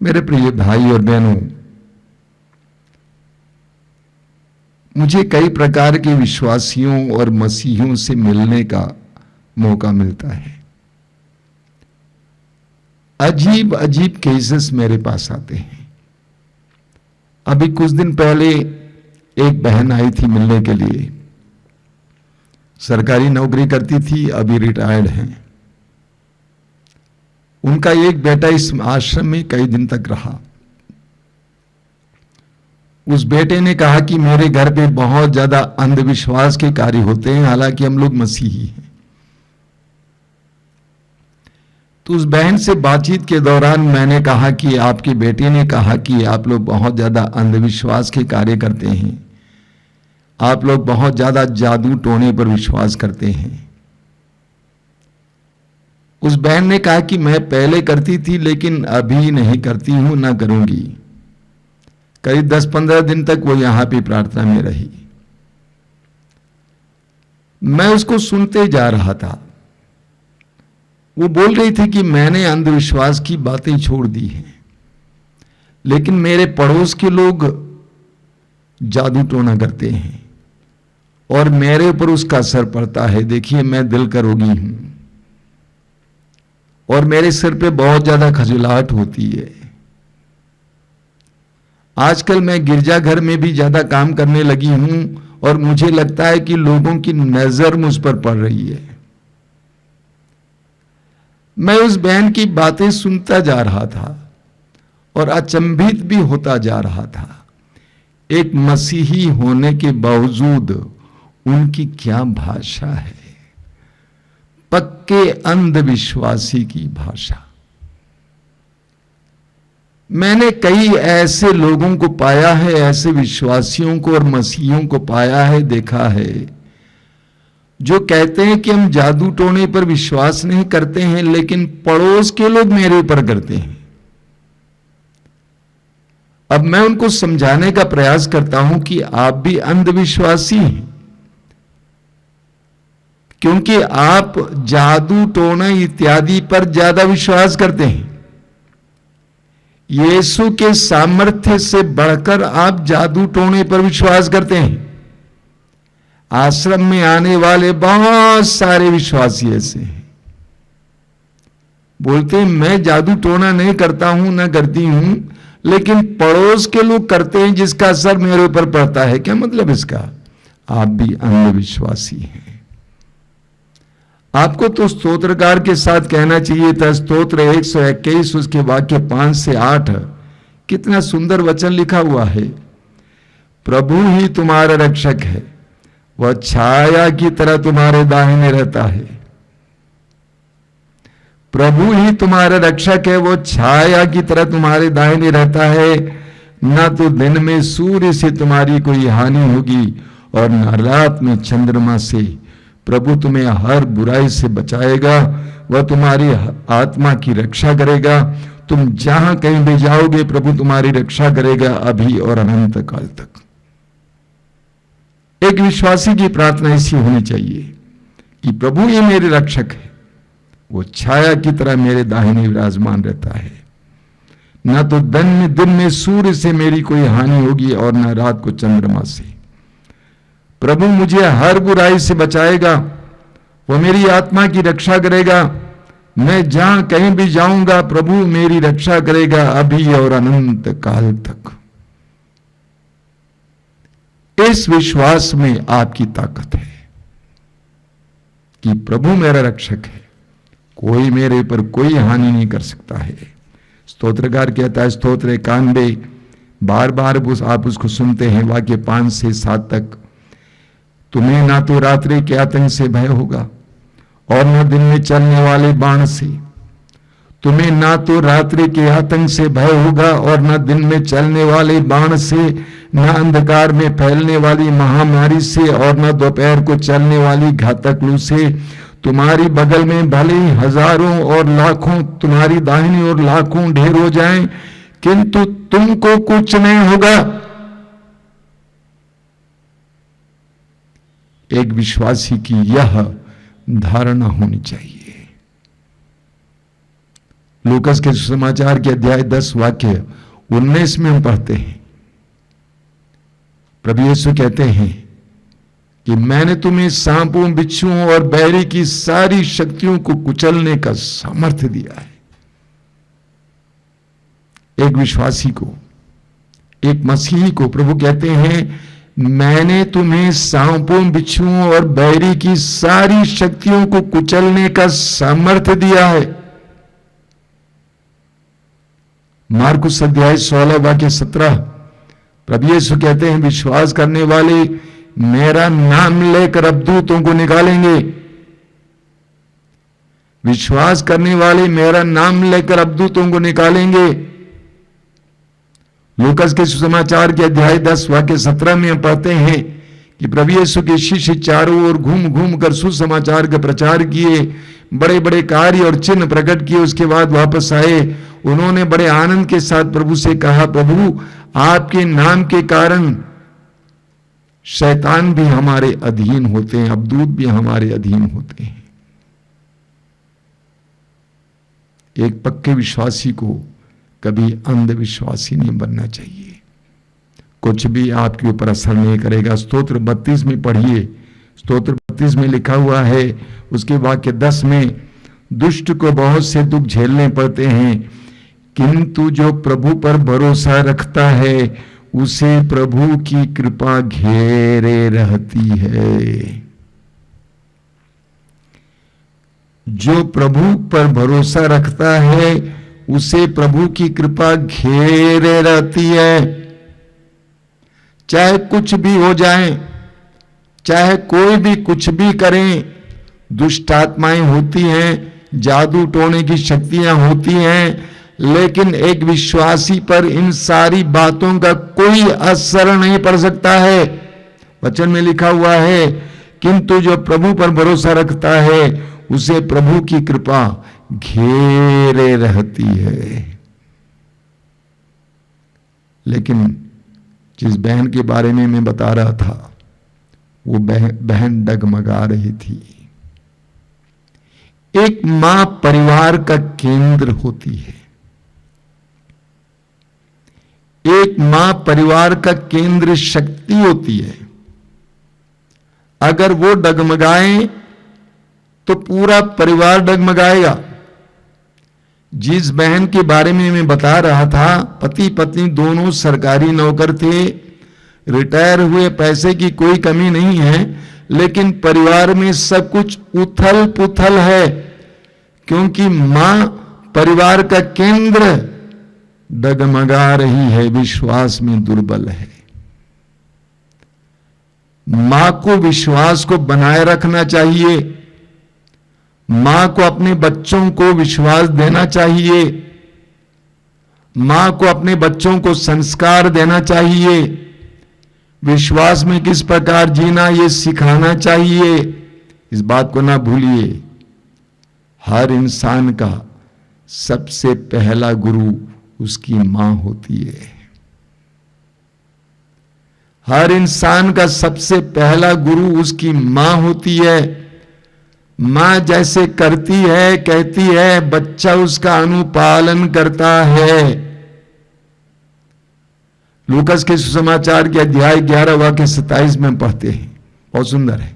मेरे प्रिय भाई और बहनों, मुझे कई प्रकार के विश्वासियों और मसीहियों से मिलने का मौका मिलता है। अजीब अजीब केसेस मेरे पास आते हैं। अभी कुछ दिन पहले एक बहन आई थी मिलने के लिए। सरकारी नौकरी करती थी, अभी रिटायर्ड हैं। उनका एक बेटा इस आश्रम में कई दिन तक रहा। उस बेटे ने कहा कि मेरे घर पे बहुत ज्यादा अंधविश्वास के कार्य होते हैं, हालांकि हम लोग मसीही हैं। तो उस बहन से बातचीत के दौरान मैंने कहा कि आपके बेटे ने कहा कि आप लोग बहुत ज्यादा अंधविश्वास के कार्य करते हैं, आप लोग बहुत ज्यादा जादू टोने पर विश्वास करते हैं। उस बहन ने कहा कि मैं पहले करती थी लेकिन अभी नहीं करती हूं, ना करूंगी। करीब 10-15 दिन तक वो यहां पे प्रार्थना में रही। मैं उसको सुनते जा रहा था। वो बोल रही थी कि मैंने अंधविश्वास की बातें छोड़ दी हैं, लेकिन मेरे पड़ोस के लोग जादू टोना करते हैं और मेरे ऊपर उसका असर पड़ता है। देखिए, मैं दिल का रोगी हूं और मेरे सिर पे बहुत ज्यादा खजलाहट होती है। आजकल मैं गिरजाघर में भी ज्यादा काम करने लगी हूं और मुझे लगता है कि लोगों की नजर मुझ पर पड़ रही है। मैं उस बहन की बातें सुनता जा रहा था और अचंभित भी होता जा रहा था। एक मसीही होने के बावजूद उनकी क्या भाषा है, पक्के अंधविश्वासी की भाषा। मैंने कई ऐसे लोगों को पाया है, ऐसे विश्वासियों को और मसीहियों को पाया है, देखा है, जो कहते हैं कि हम जादू टोने पर विश्वास नहीं करते हैं, लेकिन पड़ोस के लोग मेरे ऊपर करते हैं। अब मैं उनको समझाने का प्रयास करता हूं कि आप भी अंधविश्वासी हैं, क्योंकि आप जादू टोना इत्यादि पर ज्यादा विश्वास करते हैं। यीशु के सामर्थ्य से बढ़कर आप जादू टोने पर विश्वास करते हैं। आश्रम में आने वाले बहुत सारे विश्वासी ऐसे हैं, बोलते हैं मैं जादू टोना नहीं करता हूं, ना करती हूं, लेकिन पड़ोस के लोग करते हैं जिसका असर मेरे ऊपर पड़ता है। क्या मतलब इसका? आप भी अंधविश्वासी हैं। आपको तो स्तोत्रकार के साथ कहना चाहिए था, स्तोत्र 121 उसके वाक्य 5 से 8, कितना सुंदर वचन लिखा हुआ है। प्रभु ही तुम्हारा रक्षक है, वह छाया की तरह तुम्हारे दाहिने रहता है। प्रभु ही तुम्हारा रक्षक है, वो छाया की तरह तुम्हारे दाहिने रहता है। न तो दिन में सूर्य से तुम्हारी कोई हानि होगी और न रात में चंद्रमा से। प्रभु तुम्हें हर बुराई से बचाएगा, वह तुम्हारी आत्मा की रक्षा करेगा। तुम जहां कहीं भी जाओगे, प्रभु तुम्हारी रक्षा करेगा अभी और अनंत काल तक। एक विश्वासी की प्रार्थना ऐसी होनी चाहिए कि प्रभु ये मेरे रक्षक है, वो छाया की तरह मेरे दाहिने विराजमान रहता है। न तो दिन में सूर्य से मेरी कोई हानि होगी और न रात को चंद्रमा से। प्रभु मुझे हर बुराई से बचाएगा, वो मेरी आत्मा की रक्षा करेगा। मैं जहां कहीं भी जाऊंगा, प्रभु मेरी रक्षा करेगा अभी और अनंत काल तक। इस विश्वास में आपकी ताकत है कि प्रभु मेरा रक्षक है, कोई मेरे ऊपर कोई हानि नहीं कर सकता है। स्तोत्रकार कहता है, स्तोत्र 91, बार बार आप उसको सुनते हैं, वाक्य 5 से 7 तक। तुम्हें ना तो रात्रि के आतंक से भय होगा और न दिन में चलने वाले बाण से। तुम्हें ना तो रात्रि के आतंक से भय होगा और न दिन में चलने वाले बाण से, न अंधकार में फैलने वाली महामारी से और न दोपहर को चलने वाली घातक लू से। तुम्हारी बगल में भले ही हजारों और लाखों, तुम्हारी दाहिनी ओर लाखों ढेर हो जाएं, किंतु तुमको कुछ नहीं होगा। एक विश्वासी की यह धारणा होनी चाहिए। लूकास के सुसमाचार के अध्याय 10 वाक्य 19 में हम पढ़ते हैं, प्रभु यीशु कहते हैं कि मैंने तुम्हें सांपों, बिच्छुओं और बैरी की सारी शक्तियों को कुचलने का सामर्थ्य दिया है। एक विश्वासी को, एक मसीही को प्रभु कहते हैं, मैंने तुम्हें सांपों, बिच्छुओं और बैरी की सारी शक्तियों को कुचलने का सामर्थ्य दिया है। मार्कुस अध्याय 16 वाक्य 17, प्रभु यीशु कहते हैं, विश्वास करने वाले मेरा नाम लेकर अबदूतों को निकालेंगे। विश्वास करने वाले मेरा नाम लेकर अबदूतों को निकालेंगे। लूकास के सुसमाचार के अध्याय 10 वाक्य 17 में हम पढ़ते हैं कि प्रभु यीशु के शिष्य चारों ओर घूम घूम कर सुसमाचार का प्रचार किए, बड़े बड़े कार्य और चिन्ह प्रकट किए। उसके बाद वापस आए। उन्होंने बड़े आनंद के साथ प्रभु से कहा, प्रभु आपके नाम के कारण शैतान भी हमारे अधीन होते हैं, अबदूत भी हमारे अधीन होते हैं। एक पक्के विश्वासी को कभी अंधविश्वासी नहीं बनना चाहिए। कुछ भी आपके ऊपर असर नहीं करेगा। स्तोत्र 32 में पढ़िए, स्तोत्र 32 में लिखा हुआ है उसके वाक्य 10 में, दुष्ट को बहुत से दुख झेलने पड़ते हैं, किंतु जो प्रभु पर भरोसा रखता है उसे प्रभु की कृपा घेरे रहती है। जो प्रभु पर भरोसा रखता है उसे प्रभु की कृपा घेरे रहती है। चाहे कुछ भी हो जाए, चाहे कोई भी कुछ भी करें, दुष्ट आत्माएं होती हैं, जादू टोने की शक्तियां होती हैं, लेकिन एक विश्वासी पर इन सारी बातों का कोई असर नहीं पड़ सकता है। वचन में लिखा हुआ है, किंतु जो प्रभु पर भरोसा रखता है उसे प्रभु की कृपा घेरे रहती है। लेकिन जिस बहन के बारे में मैं बता रहा था, वो बहन डगमगा रही थी। एक मां परिवार का केंद्र होती है। एक मां परिवार का केंद्र शक्ति होती है। अगर वो डगमगाए तो पूरा परिवार डगमगाएगा। जिस बहन के बारे में मैं बता रहा था, पति पत्नी दोनों सरकारी नौकर थे, रिटायर हुए, पैसे की कोई कमी नहीं है, लेकिन परिवार में सब कुछ उथल पुथल है, क्योंकि मां परिवार का केंद्र डगमगा रही है, विश्वास में दुर्बल है। मां को विश्वास को बनाए रखना चाहिए। मां को अपने बच्चों को विश्वास देना चाहिए। मां को अपने बच्चों को संस्कार देना चाहिए। विश्वास में किस प्रकार जीना ये सिखाना चाहिए। इस बात को ना भूलिए, हर इंसान का सबसे पहला गुरु उसकी मां होती है। हर इंसान का सबसे पहला गुरु उसकी मां होती है। मां जैसे करती है, कहती है, बच्चा उसका अनुपालन करता है। लूकास के सुसमाचार के अध्याय 11 वाक्य 27 में पढ़ते हैं, बहुत सुंदर है।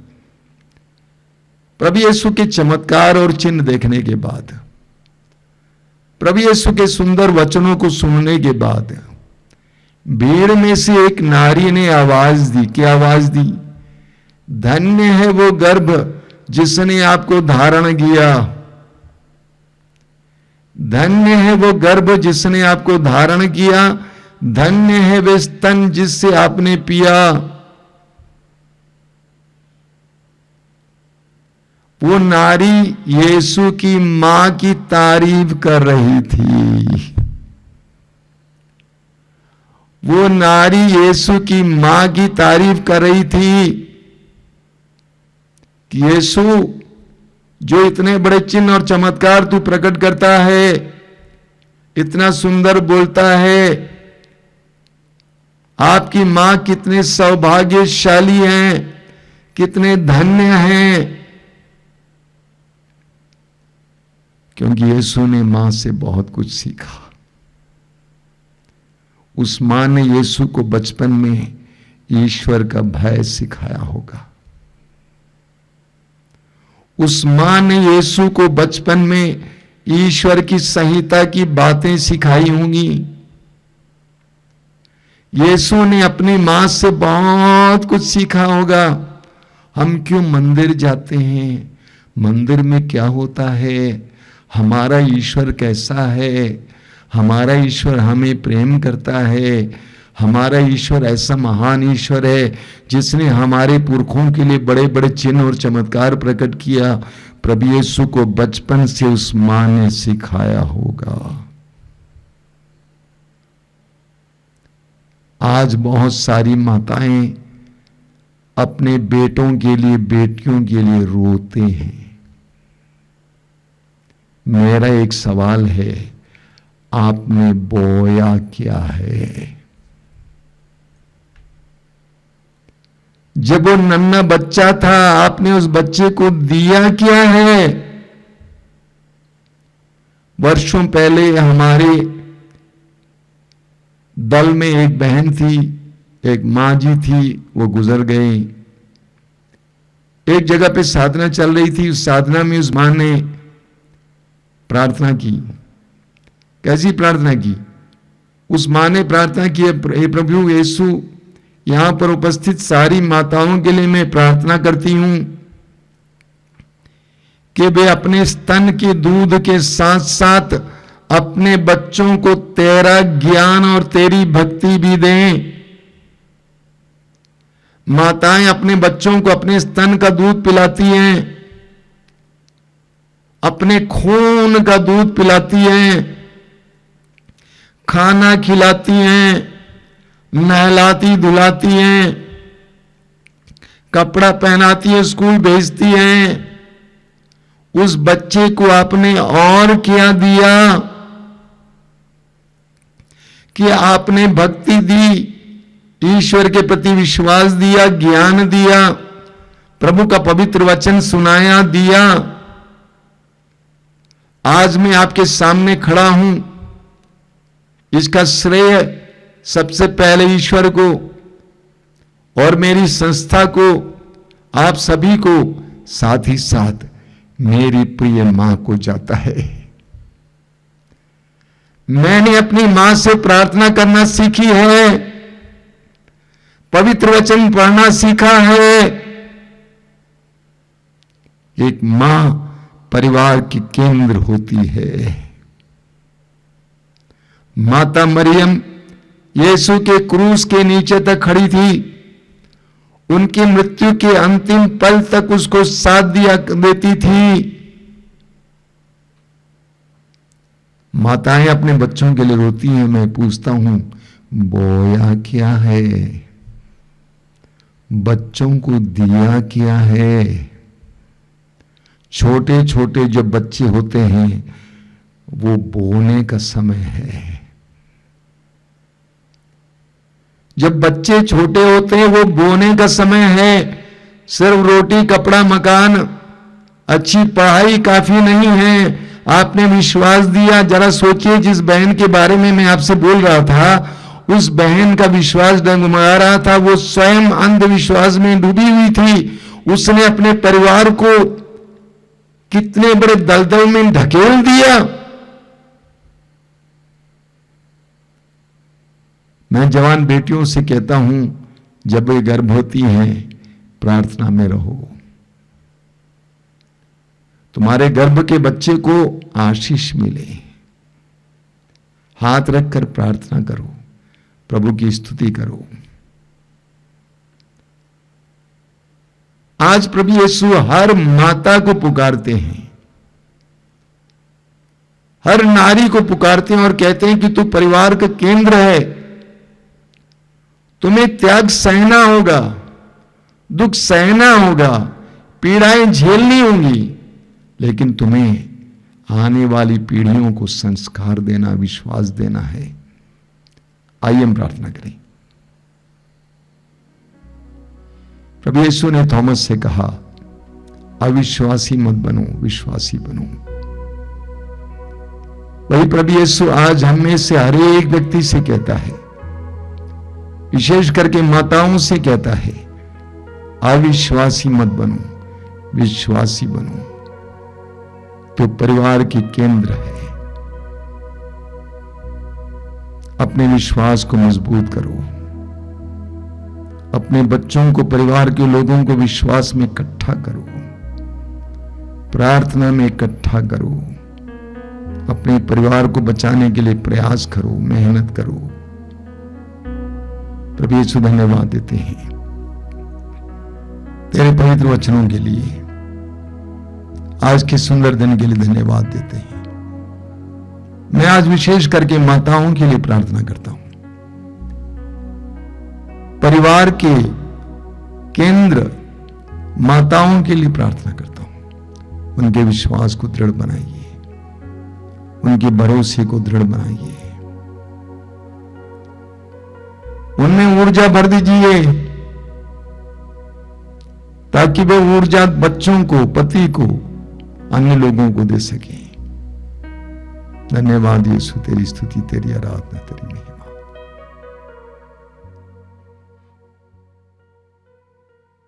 प्रभु यीशु के चमत्कार और चिन्ह देखने के बाद, प्रभु यीशु के सुंदर वचनों को सुनने के बाद, भीड़ में से एक नारी ने आवाज दी। क्या आवाज दी? धन्य है वो गर्भ जिसने आपको धारण किया। धन्य है वो गर्भ जिसने आपको धारण किया। धन्य है वे स्तन जिससे आपने पिया। वो नारी यीशु की मां की तारीफ कर रही थी। वो नारी यीशु की मां की तारीफ कर रही थी कि यीशु, जो इतने बड़े चिन्ह और चमत्कार तू प्रकट करता है, इतना सुंदर बोलता है, आपकी मां कितने सौभाग्यशाली हैं, कितने धन्य हैं क्योंकि यीशु ने मां से बहुत कुछ सीखा। उस मां ने यीशु को बचपन में ईश्वर का भय सिखाया होगा। उस मां ने यीशु को बचपन में ईश्वर की संहिता की बातें सिखाई होंगी। यीशु ने अपनी मां से बहुत कुछ सीखा होगा। हम क्यों मंदिर जाते हैं, मंदिर में क्या होता है, हमारा ईश्वर कैसा है, हमारा ईश्वर हमें प्रेम करता है, हमारा ईश्वर ऐसा महान ईश्वर है जिसने हमारे पुरखों के लिए बड़े बड़े चिन्ह और चमत्कार प्रकट किया। प्रभु यीशु को बचपन से उस मां ने सिखाया होगा। आज बहुत सारी माताएं अपने बेटों के लिए, बेटियों के लिए रोते हैं। मेरा एक सवाल है, आपने बोया क्या है? जब वो नन्हा बच्चा था, आपने उस बच्चे को दिया क्या है? वर्षों पहले हमारे दल में एक बहन थी, एक मां जी थी, वो गुजर गई। एक जगह पे साधना चल रही थी, उस साधना में उस मां ने प्रार्थना की। कैसी प्रार्थना की? उस मां ने प्रार्थना की, हे प्रभु यीशु, यहां पर उपस्थित सारी माताओं के लिए मैं प्रार्थना करती हूं कि वे अपने स्तन के दूध के साथ साथ अपने बच्चों को तेरा ज्ञान और तेरी भक्ति भी दें। माताएं अपने बच्चों को अपने स्तन का दूध पिलाती हैं, अपने खून का दूध पिलाती हैं, खाना खिलाती हैं, नहलाती धुलाती हैं, कपड़ा पहनाती है, स्कूल भेजती हैं। उस बच्चे को आपने और क्या दिया कि आपने भक्ति दी, ईश्वर के प्रति विश्वास दिया, ज्ञान दिया, प्रभु का पवित्र वचन सुनाया, दिया। आज मैं आपके सामने खड़ा हूं, इसका श्रेय सबसे पहले ईश्वर को और मेरी संस्था को, आप सभी को, साथ ही साथ मेरी प्रिय मां को जाता है। मैंने अपनी मां से प्रार्थना करना सीखी है, पवित्र वचन पढ़ना सीखा है। एक मां परिवार की केंद्र होती है। माता मरियम यीशु के क्रूस के नीचे तक खड़ी थी, उनकी मृत्यु के अंतिम पल तक उसको साथ दिया देती थी। माताएं अपने बच्चों के लिए रोती हैं। मैं पूछता हूं, बोया क्या है? बच्चों को दिया क्या है? छोटे छोटे जो बच्चे होते हैं, वो बोने का समय है। जब बच्चे छोटे होते हैं, वो बोने का समय है। सिर्फ रोटी, कपड़ा, मकान, अच्छी पढ़ाई काफी नहीं है। आपने विश्वास दिया। जरा सोचिए, जिस बहन के बारे में मैं आपसे बोल रहा था, उस बहन का विश्वास डगमगा रहा था। वो स्वयं अंधविश्वास में डूबी हुई थी। उसने अपने परिवार को कितने बड़े दलदल में ढकेल दिया। मैं जवान बेटियों से कहता हूं, जब वे गर्भवती हैं, प्रार्थना में रहो। तुम्हारे गर्भ के बच्चे को आशीष मिले। हाथ रखकर प्रार्थना करो, प्रभु की स्तुति करो। आज प्रभु यीशु हर माता को पुकारते हैं, हर नारी को पुकारते हैं और कहते हैं कि तू परिवार का केंद्र है। तुम्हें त्याग सहना होगा, दुख सहना होगा, पीड़ाएं झेलनी होंगी, लेकिन तुम्हें आने वाली पीढ़ियों को संस्कार देना, विश्वास देना है। आइए हम प्रार्थना करें। प्रभु यीशु ने थॉमस से कहा, अविश्वासी मत बनो, विश्वासी बनो। वही प्रभु यीशु आज हम में से हर एक व्यक्ति से कहता है, विशेष करके माताओं से कहता है, अविश्वासी मत बनो, विश्वासी बनो। तो परिवार के केंद्र है। अपने विश्वास को मजबूत करो। अपने बच्चों को, परिवार के लोगों को विश्वास में इकट्ठा करो, प्रार्थना में इकट्ठा करो, अपने परिवार को बचाने के लिए प्रयास करो, मेहनत करो। प्रभु यीशु धन्यवाद देते हैं तेरे पवित्र वचनों के लिए, आज के सुंदर दिन के लिए धन्यवाद देते हैं। मैं आज विशेष करके माताओं के लिए प्रार्थना करता हूं। परिवार के केंद्र माताओं के लिए प्रार्थना करता हूं। उनके विश्वास को दृढ़ बनाइए, उनके भरोसे को दृढ़ बनाइए, उनमें ऊर्जा भर दीजिए, ताकि वे ऊर्जा बच्चों को, पति को, अन्य लोगों को दे सके। धन्यवाद यीशु, तेरी स्तुति, तेरी आराधना, तेरी